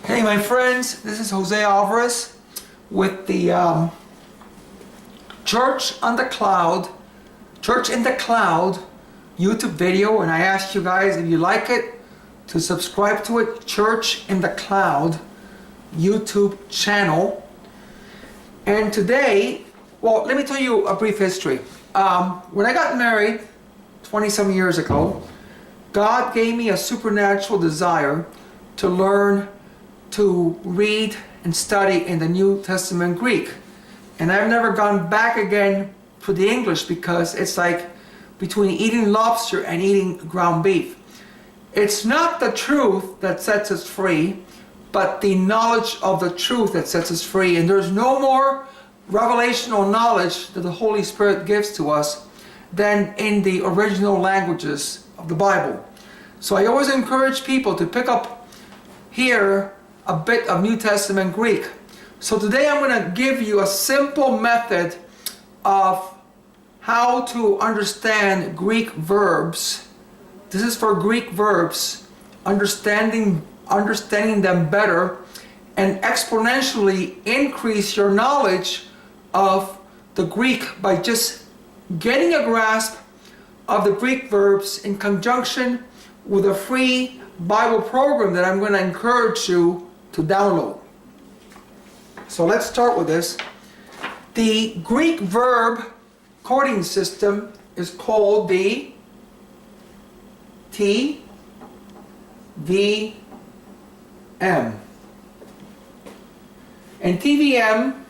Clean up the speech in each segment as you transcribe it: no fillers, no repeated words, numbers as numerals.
Hey my friends, this is Jose Alvarez with the Church in the Cloud YouTube video, and I asked you guys if you like it to subscribe to it. Church in the Cloud YouTube channel. And today, well, let me tell you a brief history. When I got married 20-some years ago, God gave me a supernatural desire to learn to read and study in the New Testament Greek. And I've never gone back again to the English, because it's like between eating lobster and eating ground beef. It's not the truth that sets us free, but the knowledge of the truth that sets us free. And there's no more revelational knowledge that the Holy Spirit gives to us than in the original languages of the Bible. So I always encourage people to pick up here a bit of New Testament Greek. So today I'm going to give you a simple method of how to understand Greek verbs. This is for Greek verbs, understanding them better, and exponentially increase your knowledge of the Greek by just getting a grasp of the Greek verbs in conjunction with a free Bible program that I'm going to encourage you to download. So let's start with this. The Greek verb coding system is called the TVM. And TVM,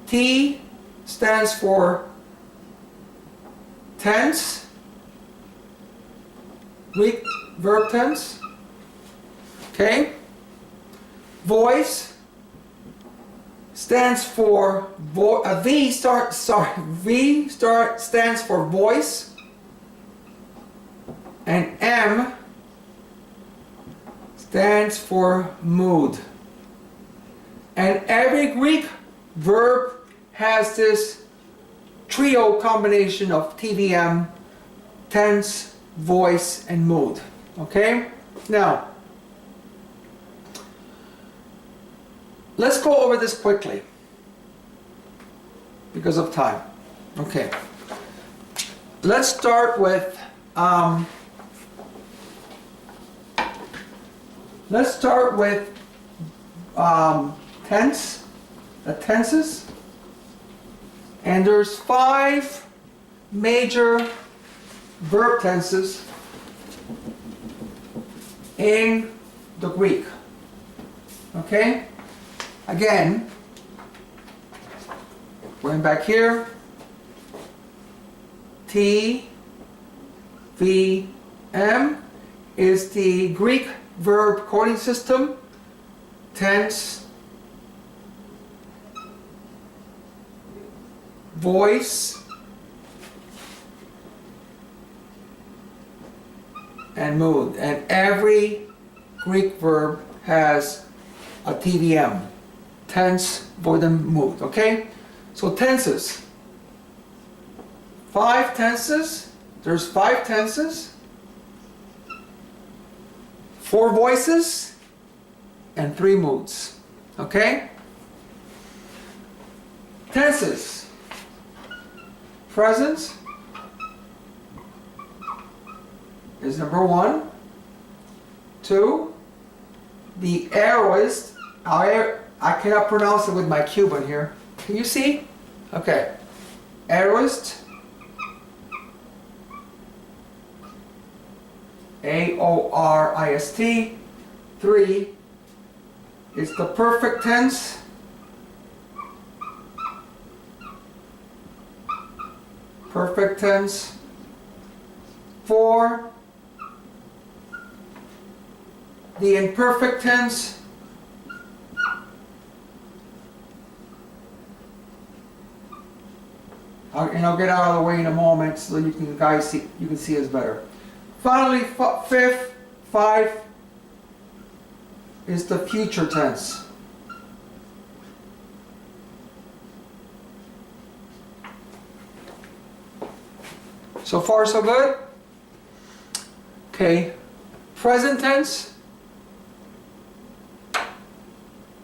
T stands for tense, Greek verb tense. Okay? Voice stands for V stands for voice, and M stands for mood. And every Greek verb has this trio combination of TVM, tense, voice, and mood. Okay? Now, let's go over this quickly because of time. Okay. Let's start with tense, the tenses. And there's 5 major verb tenses in the Greek. Okay? Again, going back here, TVM is the Greek verb coding system. Tense, voice, and mood. And every Greek verb has a TVM. Tense, voice, and mood. Okay? So tenses. 5 tenses. There's 5 tenses. 4 voices. And 3 moods. Okay? Tenses. Present is number 1. 2. The aorist. I cannot pronounce it with my Cuban here. Can you see? Okay. Aorist. AORIST. 3 is the perfect tense. Perfect tense. 4, the imperfect tense. And I'll get out of the way in a moment so you can see us better. Finally, 5 is the future tense. So far, so good? Okay. Present tense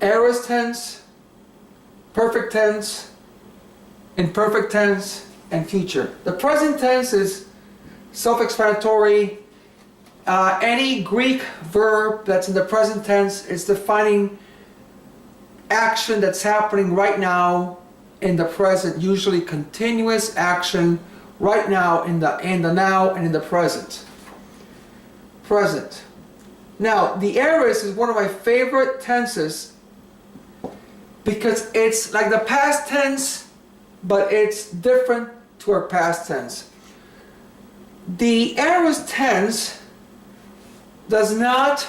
aorist tense, perfect tense, imperfect tense, and future. The present tense is self-explanatory. Any Greek verb that's in the present tense is defining action that's happening right now in the present, usually continuous action right now in the now and in the present. Present. Now, the aorist is one of my favorite tenses because it's like the past tense, but it's different to our past tense. The aorist tense does not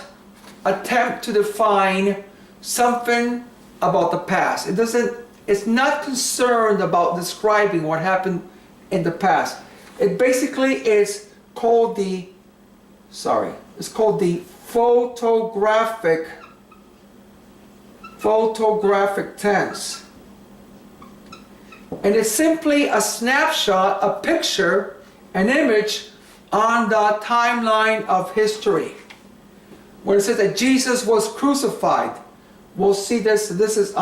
attempt to define something about the past. It's not concerned about describing what happened in the past. It basically is called the photographic tense. And it's simply a snapshot, a picture, an image on the timeline of history. When it says that Jesus was crucified, we'll see this is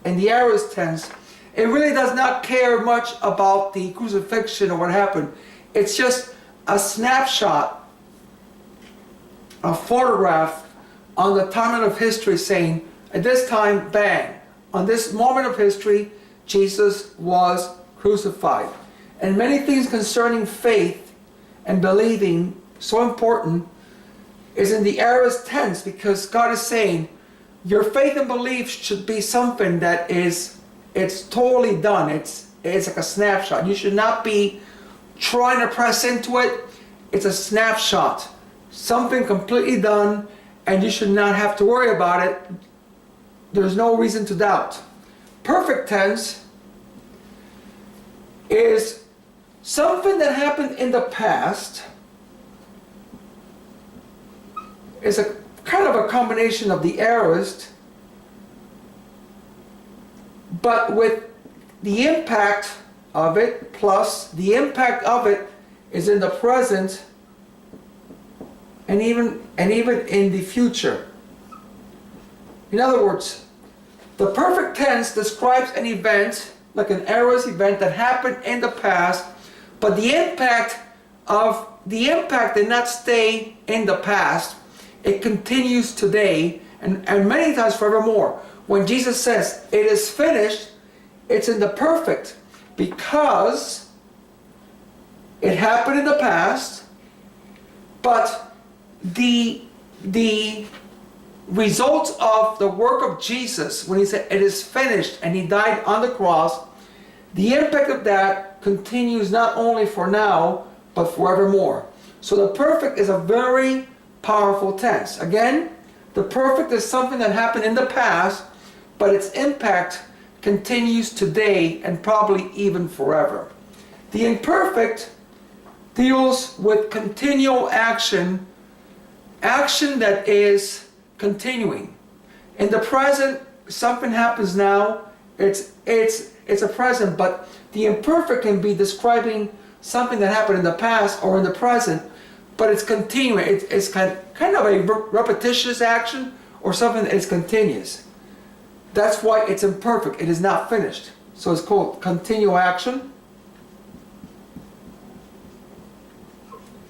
in the aorist tense. It really does not care much about the crucifixion or what happened. It's just a snapshot, a photograph on the timeline of history saying, at this time, bang, on this moment of history, Jesus was crucified. And many things concerning faith and believing, so important, is in the aorist tense because God is saying, your faith and belief should be something that it's totally done. It's like a snapshot. You should not be trying to press into it. It's a snapshot. Something completely done, and you should not have to worry about it. There's no reason to doubt. Perfect tense is something that happened in the past. Is a kind of a combination of the aorist, but with the impact of it, plus the impact of it is in the present and even in the future. In other words, the perfect tense describes an event, like an aorist event that happened in the past, but the impact did not stay in the past. It continues today and many times forevermore. When Jesus says, it is finished, it's in the perfect because it happened in the past, but the results of the work of Jesus, when he said, it is finished, and he died on the cross, the impact of that continues not only for now, but forevermore. So the perfect is a very powerful tense. Again, the perfect is something that happened in the past, but its impact continues today and probably even forever. The imperfect deals with continual action that is continuing. In the present, something happens now, it's a present, but the imperfect can be describing something that happened in the past or in the present, but it's continuing. It's kind of a repetitious action or something that is continuous. That's why it's imperfect. It is not finished. So it's called continual action.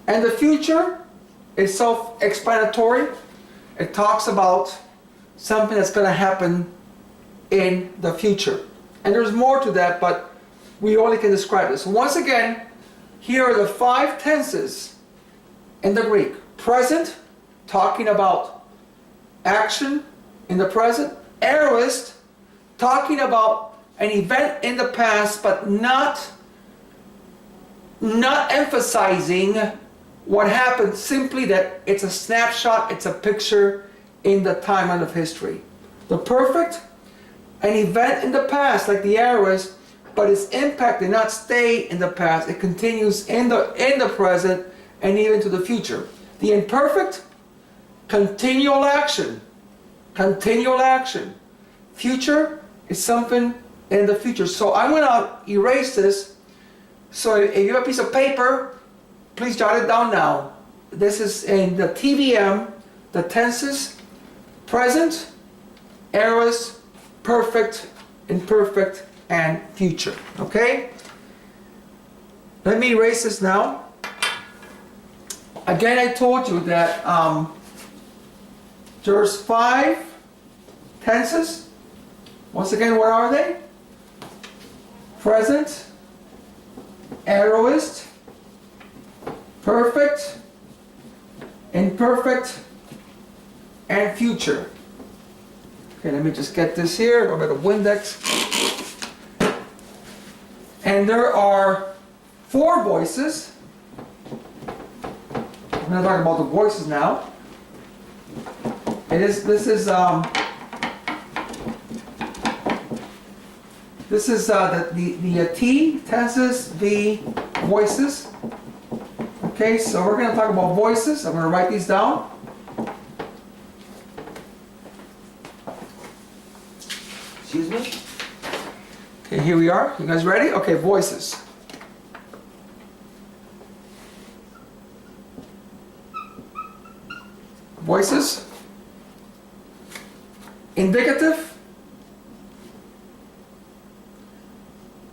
And the future is self-explanatory. It talks about something that's going to happen in the future. And there's more to that, but we only can describe this. So once again, here are the 5 tenses in the Greek. Present, talking about action in the present. Aorist, talking about an event in the past, but not emphasizing what happened, simply that it's a snapshot, it's a picture in the timeline of history. The perfect, an event in the past, like the aorist, but its impact did not stay in the past. It continues in the present and even to the future. The imperfect, continual action. Continual action. Future is something in the future. So I'm going to erase this. So if you have a piece of paper, please jot it down now. This is in the TVM, the tenses, present, aorist, perfect, imperfect, and future. Okay? Let me erase this now. Again, I told you that there's 5 tenses. Once again, where are they? Present, aorist, perfect, imperfect, and future. Okay, let me just get this here, a little bit of Windex. And there are 4 voices. I'm going to talk about the voices now. This is the T tenses, the voices. Okay, so we're going to talk about voices. I'm going to write these down. Excuse me. Okay, here we are. You guys ready? Okay, voices. Voices. Indicative.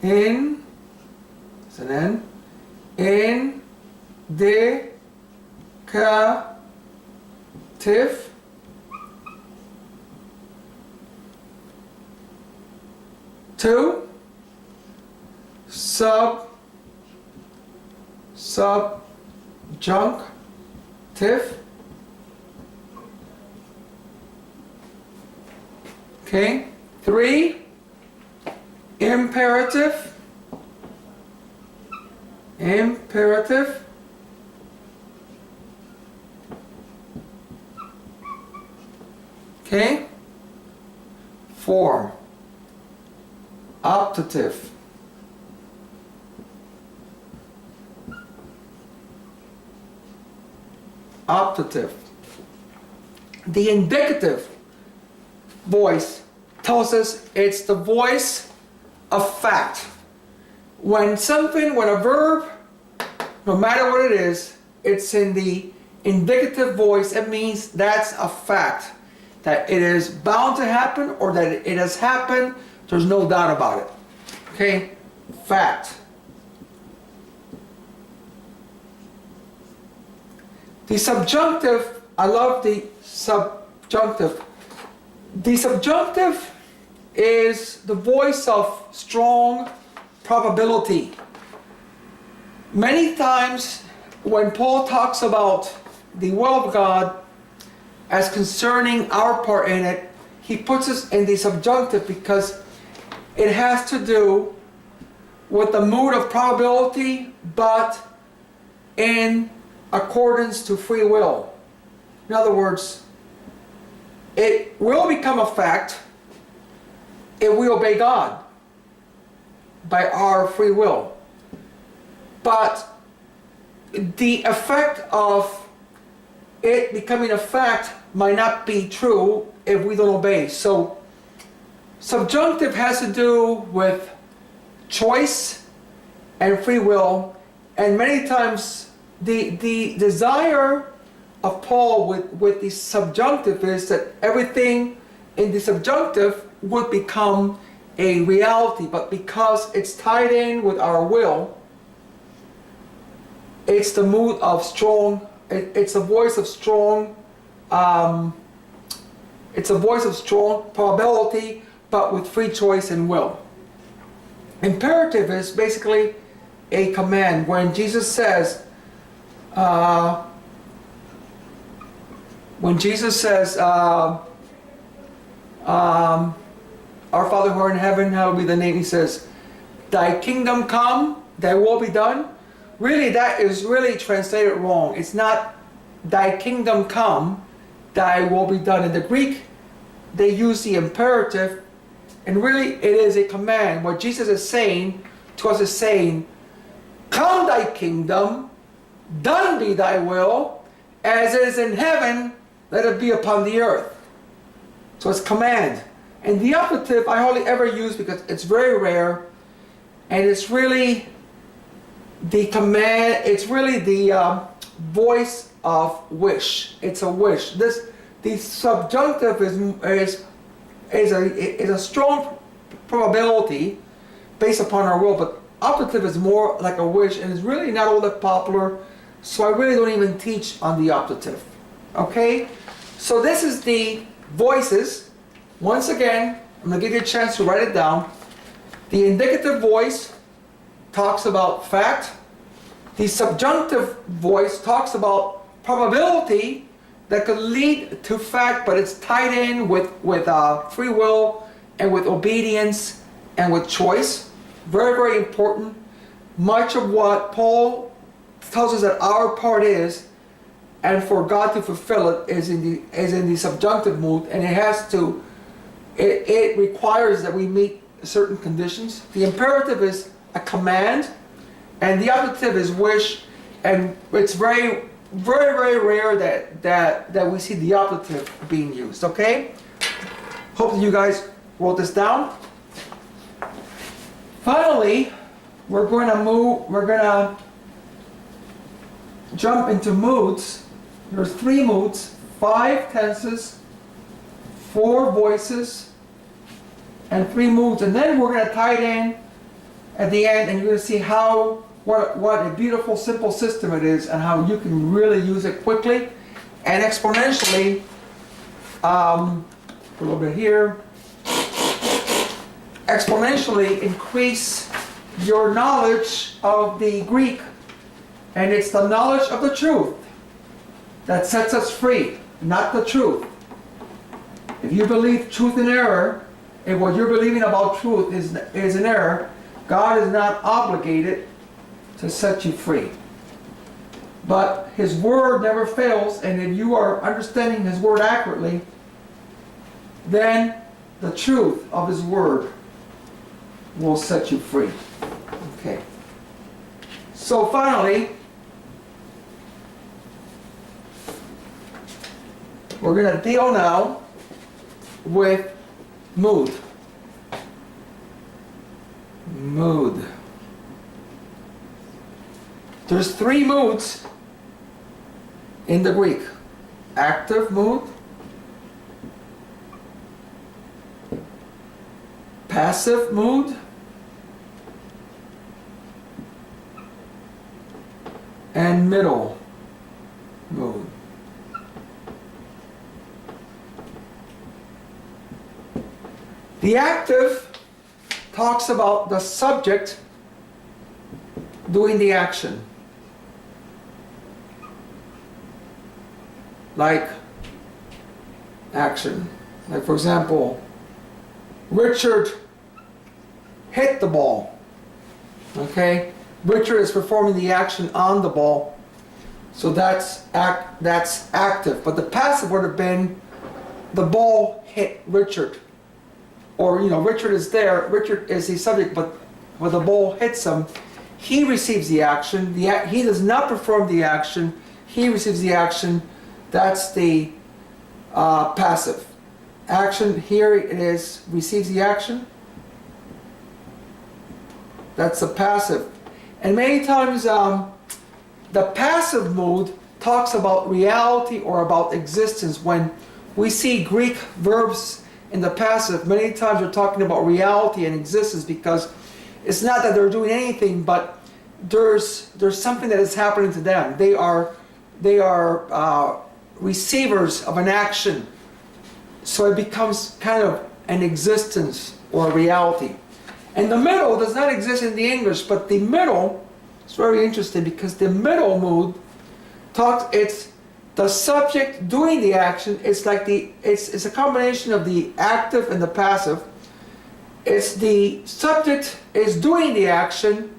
In, it's an N. Indicative. Two. Subjunctive. Okay. 3. Imperative. Okay. 4. Optative. The indicative voice tells us it's the voice of fact. When a verb, no matter what it is, it's in the indicative voice, it means that's a fact. That it is bound to happen or that it has happened, there's no doubt about it. Okay? Fact. The subjunctive, I love the subjunctive. The subjunctive is the voice of strong probability. Many times when Paul talks about the will of God as concerning our part in it, he puts us in the subjunctive because it has to do with the mood of probability, but in accordance to free will. In other words, it will become a fact if we obey God by our free will. But the effect of it becoming a fact might not be true if we don't obey. So subjunctive has to do with choice and free will, and many times the desire of Paul with the subjunctive is that everything in the subjunctive would become a reality, but because it's tied in with our will, it's the mood of strong, it's a voice of strong, it's a voice of strong probability, but with free choice and will. Imperative is basically a command. When Jesus says, our Father who art in heaven, hallowed be thy name, he says, thy kingdom come, thy will be done. Really, that is really translated wrong. It's not thy kingdom come, thy will be done. In the Greek, they use the imperative, and really it is a command. What Jesus is saying to us is saying, come thy kingdom, done be thy will, as it is in heaven, let it be upon the earth. So it's command. And the operative I hardly ever use because it's very rare, and it's really the command, it's really the voice of wish. It's a wish. The subjunctive is is a strong probability based upon our will, but optative is more like a wish and is really not all that popular, so I really don't even teach on the optative. Okay? So this is the voices. Once again, I'm going to give you a chance to write it down. The indicative voice talks about fact. The subjunctive voice talks about probability that could lead to fact, but it's tied in with free will and with obedience and with choice. Very, very important. Much of what Paul tells us that our part is, and for God to fulfill it, is in the subjunctive mood, and it requires that we meet certain conditions. The imperative is a command, and the optative is wish, and it's very, very, very rare that we see the optative being used. Okay? Hope that you guys wrote this down. Finally, we're going to jump into moods. There's 3 moods, 5 tenses, 4 voices, and 3 moods, and then we're going to tie it in at the end, and you're going to see what a beautiful, simple system it is, and how you can really use it quickly and exponentially. A little bit here. Exponentially increase your knowledge of the Greek, and it's the knowledge of the truth that sets us free, not the truth. If you believe truth in error, and what you're believing about truth is an error, God is not obligated to set you free. But His Word never fails, and if you are understanding His Word accurately, then the truth of His Word will set you free. Okay. So finally, we're going to deal now with mood. Mood. There's 3 moods in the Greek. Active mood, passive mood, and middle mood. The active talks about the subject doing the action. Like action. Like for example, Richard hit the ball. Okay? Richard is performing the action on the ball. So that's active. But the passive would have been the ball hit Richard. Or, Richard is there, Richard is the subject, but when the ball hits him, he receives the action. He does not perform the action, he receives the action. That's the passive. Action, here it is, receives the action. That's the passive. And many times the passive mood talks about reality or about existence. When we see Greek verbs in the passive, many times we're talking about reality and existence, because it's not that they're doing anything, but there's something that is happening to them. They are receivers of an action, so it becomes kind of an existence or a reality. And the middle does not exist in the English, but the middle is very interesting, because the middle mood it's the subject doing the action. It's like it's a combination of the active and the passive. It's the subject is doing the action,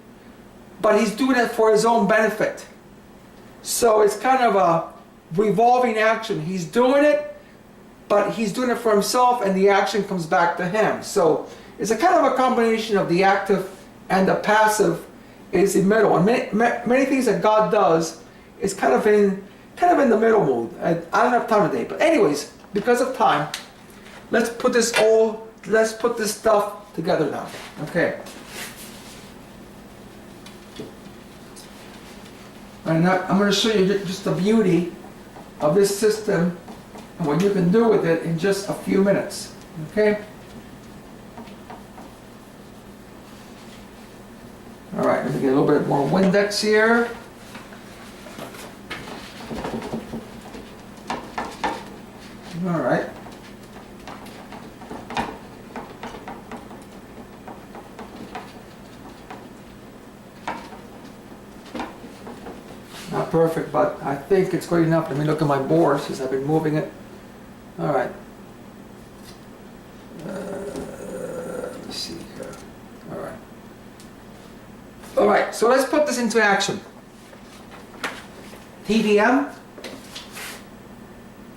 but he's doing it for his own benefit. So it's kind of a revolving action. He's doing it, but he's doing it for himself, and the action comes back to him. So it's a kind of a combination of the active and the passive is the middle. And many things that God does is kind of in the middle mood. I don't have time today, but anyways, because of time, let's put this stuff together now. Okay. And I'm going to show you just the beauty of this system and what you can do with it in just a few minutes. Okay? All right, let me get a little bit more Windex here. All right. Not perfect, but I think it's good enough. Let me look at my board since I've been moving it. All right. Let's see here. All right. All right, so let's put this into action. TVM.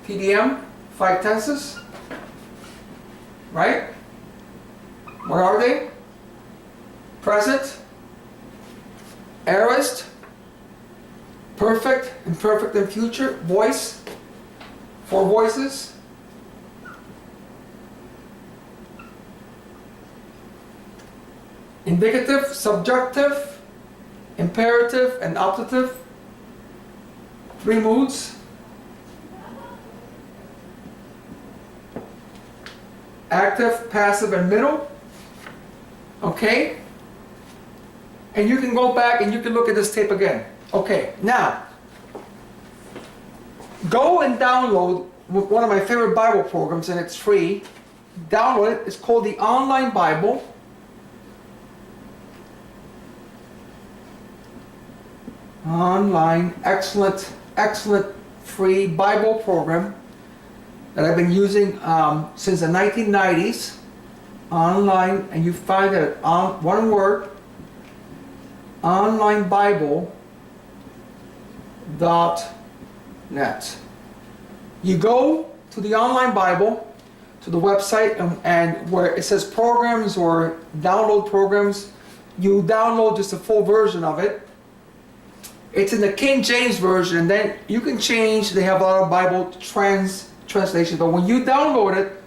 TVM, 5 tenses. Right? What are they? Present, aorist, perfect, imperfect, and future, voice, 4 voices. Indicative, subjunctive, imperative, and optative, 3 moods. Active, passive, and middle. Okay? And you can go back and you can look at this tape again. Okay, now, go and download one of my favorite Bible programs, and it's free. Download it. It's called the Online Bible. Online, excellent free Bible program that I've been using since the 1990s. Online, and you find it on one word, onlinebible.net. You go to the Online Bible, to the website, and where it says programs or download programs, you download just a full version of it. It's in the King James Version, and then you can change. They have a lot of Bible translations, but when you download it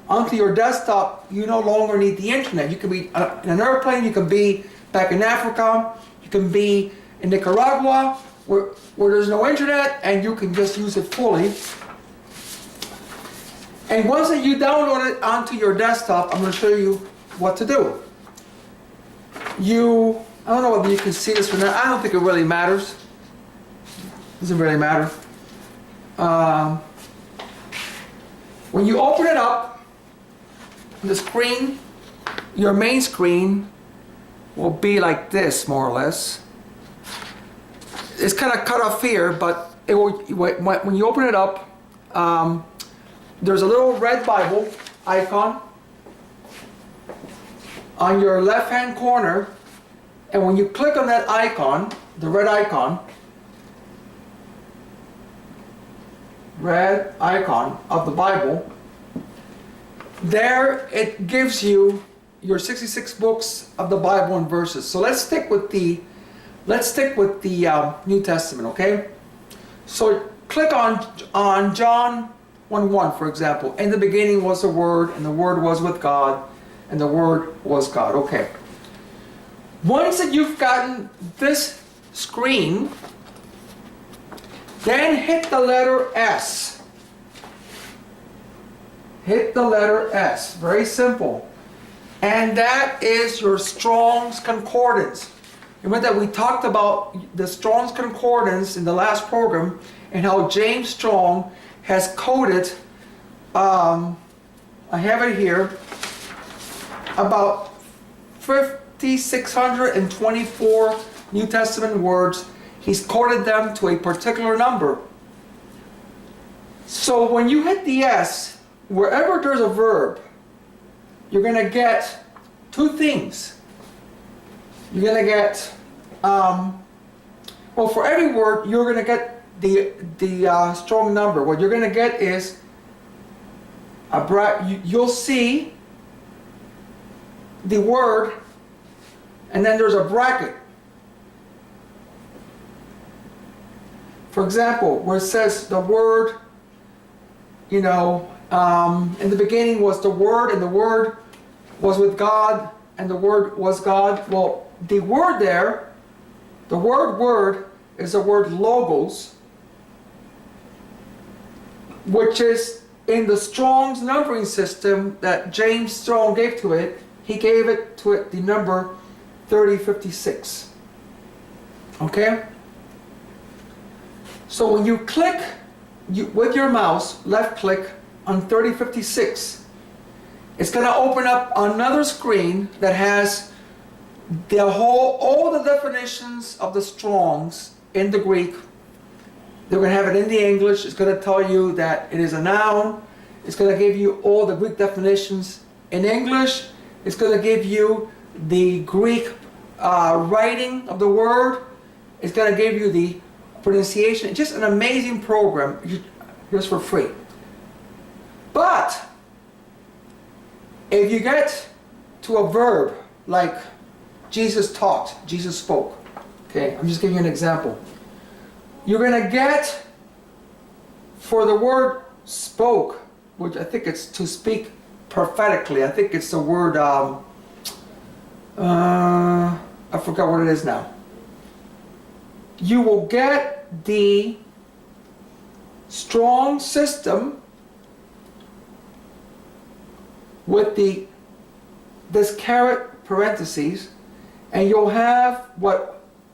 onto your desktop, you no longer need the internet. You can be in an airplane, you can be back in Africa, you can be in Nicaragua, where there's no internet, and you can just use it fully. And once that you download it onto your desktop, I'm going to show you what to do. I don't know whether you can see this or not. I don't think it really matters. Doesn't really matter. When you open it up, the screen, your main screen, will be like this, more or less. It's kind of cut off here, but it will, when you open it up, there's a little red Bible icon on your left-hand corner. And when you click on that icon, the red icon of the Bible, there it gives you your 66 books of the Bible and verses. So let's stick with the New Testament, okay? So click on John 1:1, for example. In the beginning was the Word, and the Word was with God, and the Word was God. Okay. Once that you've gotten this screen, then hit the letter S. Hit the letter S. Very simple. And that is your Strong's Concordance. Remember that we talked about the Strong's Concordance in the last program, and how James Strong has coded, I have it here, about 5,624 New Testament words. He's coded them to a particular number. So when you hit the S, wherever there's a verb, you're going to get 2 things. You're going to get, well, for every word, you're going to get the strong number. What you're going to get is you'll see the word, and then there's a bracket. For example, where it says the word, in the beginning was the Word, and the Word was with God, and the Word was God. Well, the word there, the word is the word logos, which is in the Strong's numbering system that James Strong gave to it, he gave it to it the number 3056. Okay? So when you click with your mouse, left click on 3056, it's going to open up another screen that has all the definitions of the Strongs in the Greek. They're going to have it in the English. It's going to tell you that it is a noun. It's going to give you all the Greek definitions in English. It's going to give you the Greek writing of the word. It's going to give you the pronunciation. It's just an amazing program, just for free. But if you get to a verb like Jesus taught, Jesus spoke. Okay, I'm just giving you an example. You're going to get, for the word spoke, which I think it's to speak prophetically. I think it's the word, I forgot what it is now. You will get the Strong system with this caret parentheses, and you'll have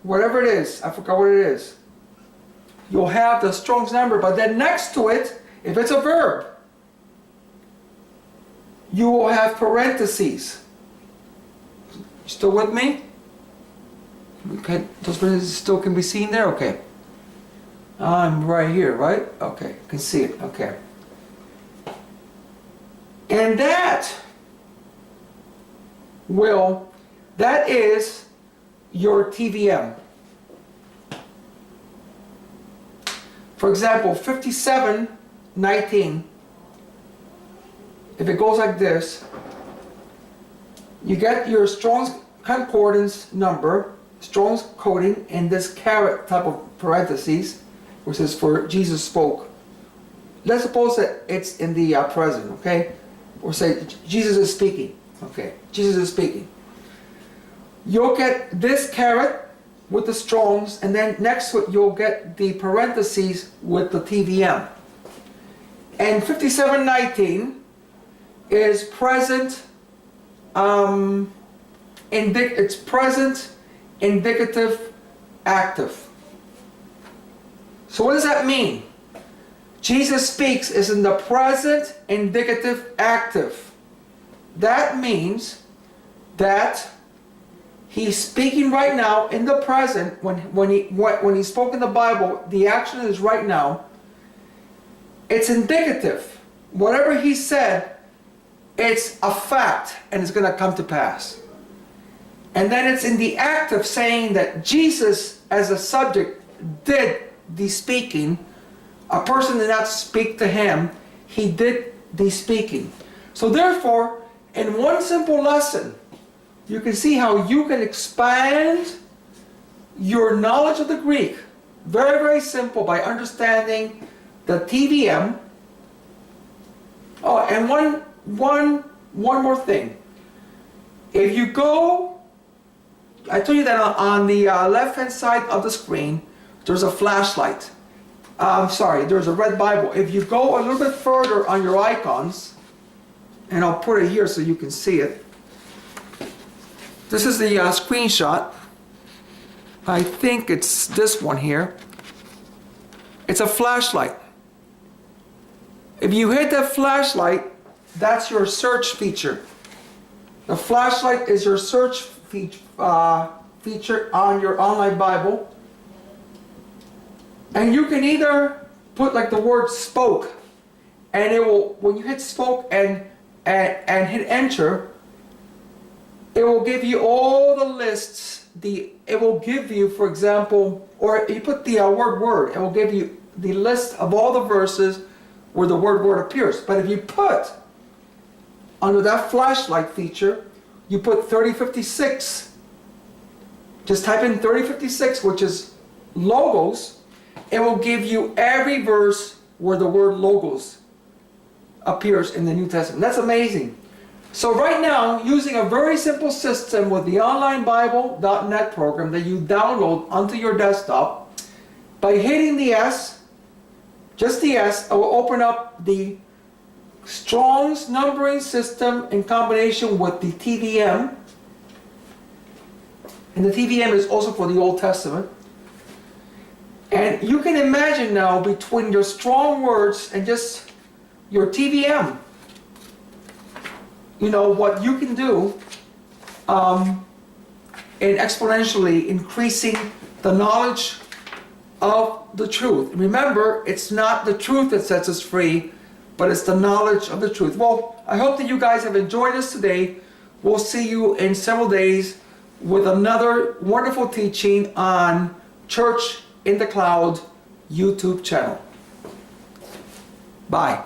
whatever it is. I forgot what it is. You'll have the Strong's number, but then next to it, if it's a verb, you will have parentheses. Still with me? Okay, those parentheses still can be seen there? Okay. I'm right here, right? Okay, you can see it. Okay. And that is your TVM. For example, 5719, if it goes like this, you get your Strong's concordance number, Strong's coding, in this caret type of parentheses, which is for Jesus spoke. Let's suppose that it's in the present, okay? Or say Jesus is speaking. Okay, Jesus is speaking. You'll get this caret with the Strongs, and then next to it you'll get the parentheses with the TVM. And 5719 is present, it's present, indicative, active. So what does that mean? Jesus speaks is in the present, indicative, active. That means that he's speaking right now in the present. When he spoke in the Bible, the action is right now. It's indicative. Whatever he said, it's a fact and it's going to come to pass. And then it's in the active, saying that Jesus as a subject did the speaking. A person did not speak to him. He did the speaking. So therefore, in one simple lesson, you can see how you can expand your knowledge of the Greek. Very, very simple, by understanding the TVM. Oh, and one more thing. If you go, I told you that on the left-hand side of the screen, there's a flashlight. There's a red Bible. If you go a little bit further on your icons, and I'll put it here so you can see it. This is the screenshot. I think it's this one here. It's a flashlight. If you hit that flashlight, that's your search feature. The flashlight is your search feature on your online Bible. And you can either put like the word spoke, and it will, when you hit spoke and hit enter, it will give you all the lists. It will give you, for example, or you put the word, it will give you the list of all the verses where the word appears. But if you put, under that flashlight feature, you put 3056, just type in 3056, which is logos, it will give you every verse where the word logos appears in the New Testament. That's amazing. So right now, using a very simple system with the onlinebible.net program that you download onto your desktop, by hitting the S, just the S, it will open up the Strong's numbering system in combination with the TVM, and the TVM is also for the Old Testament. And you can imagine now between your strong words and just your TVM, you know, what you can do in exponentially increasing the knowledge of the truth. Remember, it's not the truth that sets us free, but it's the knowledge of the truth. Well, I hope that you guys have enjoyed this today. We'll see you in several days with another wonderful teaching on Church in the Cloud YouTube channel. Bye.